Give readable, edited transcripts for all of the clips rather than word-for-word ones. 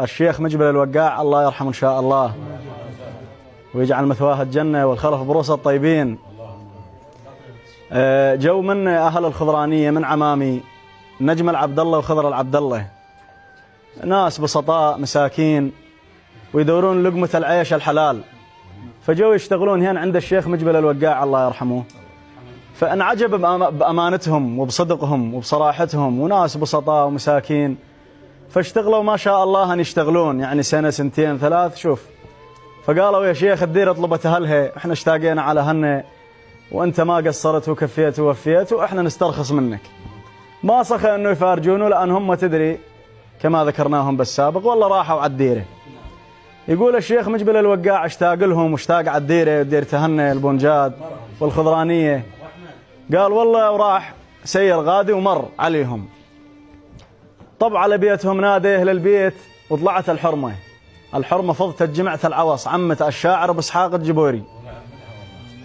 الشيخ مجبل الوقاع الله يرحمه إن شاء الله ويجعل مثواه الجنة والخلف بروس الطيبين. جو من أهل الخضرانية من عمامي نجم العبد الله وخضر العبد الله، ناس بسطاء مساكين ويدورون لقمة العيش الحلال، فجو يشتغلون هنا عند الشيخ مجبل الوقاع الله يرحمه، فانعجب بأمانتهم وبصدقهم وبصراحتهم، وناس بسطاء ومساكين، فاشتغلوا ما شاء الله أن يشتغلون يعني سنة سنتين ثلاث. شوف فقالوا يا شيخ الدير طلبت أهلها، احنا اشتاقينا على هن وانت ما قصرت وكفيت ووفيت واحنا نسترخص منك. ما صخى انه يفارجونه لان هم تدري كما ذكرناهم بالسابق والله راحوا على الديره. يقول الشيخ مجبل الوقاع اشتاق لهم واشتاق على الديره، دير تهنى البونجاد والخضرانيه. قال والله وراح سير غادي ومر عليهم، طب على بيتهم نادى اهل البيت وطلعت الحرمه فضت جمعة العوص عمة الشاعر ابو اسحاق الجبوري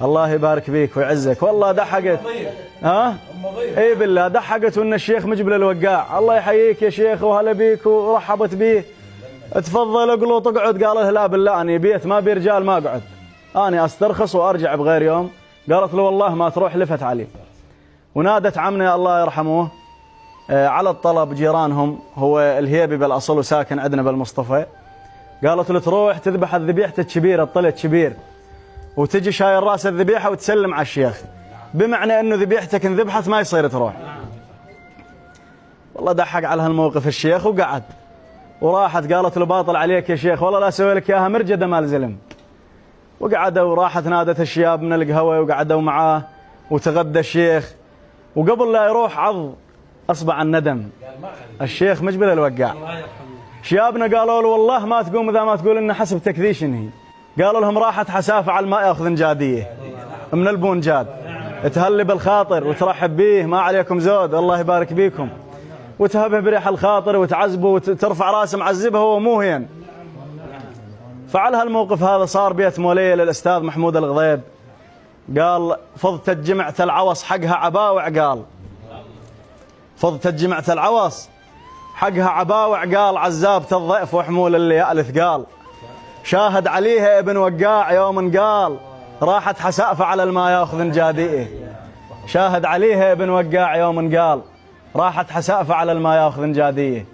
الله يبارك فيك ويعزك. والله ضحكت اي بالله ضحكت وان الشيخ مجبل الوقاع الله يحييك يا شيخ وهلا بيك ورحبت بيه، تفضل اقلو تقعد. قال له لا بالله اني بيت ما برجال ما اقعد، اني استرخص وارجع بغير يوم. قالت له والله ما تروح. لفت عليه ونادت عمنا الله يرحمه على الطلب جيرانهم، هو الهيبي بالاصل وساكن عندنا بالمصطفى. قالت له تروح تذبح الذبيحة الكبيرة الطلت كبير وتجي شايل راس الذبيحة وتسلم على الشيخ، بمعنى انه ذبيحتك انذبحت ما يصير تروح. والله ضحك على هالموقف الشيخ وقعد، وراحت قالت له باطل عليك يا شيخ والله لا اسوي لك اياها مرجده مال زلم. وقعدوا وراحت نادت الشياب من القهوه وقعدوا معاه وتغدى الشيخ، وقبل لا يروح عض اصبع الندم الشيخ مجبل الوقاع. شيابنا قالوا له والله ما تقوم اذا ما تقول ان حسب تكذيش انهي. قالوا لهم راحت حسافه على الماء ياخذ جاديه من البونجاد، تهلي بالخاطر وترحب بيه ما عليكم زود الله يبارك بيكم، وتهبه بريح الخاطر وتعذبه وترفع راسه معذبه هو مو هين. فعل هالموقف هذا صار بيت موليه للاستاذ محمود الغضيب. قال فضت جمعة العوص حقها عباوع، قال فضت جمعة العوص حقها عباوع، قال عزابة الضيف وحمول الليالي ثقال. شاهد عليها ابن وقاع يوم قال راحت حسافة على الماء ياخذ جاديه. شاهد عليها ابن وقاع يوم قال راحت حسافة على الماء ياخذ جاديه.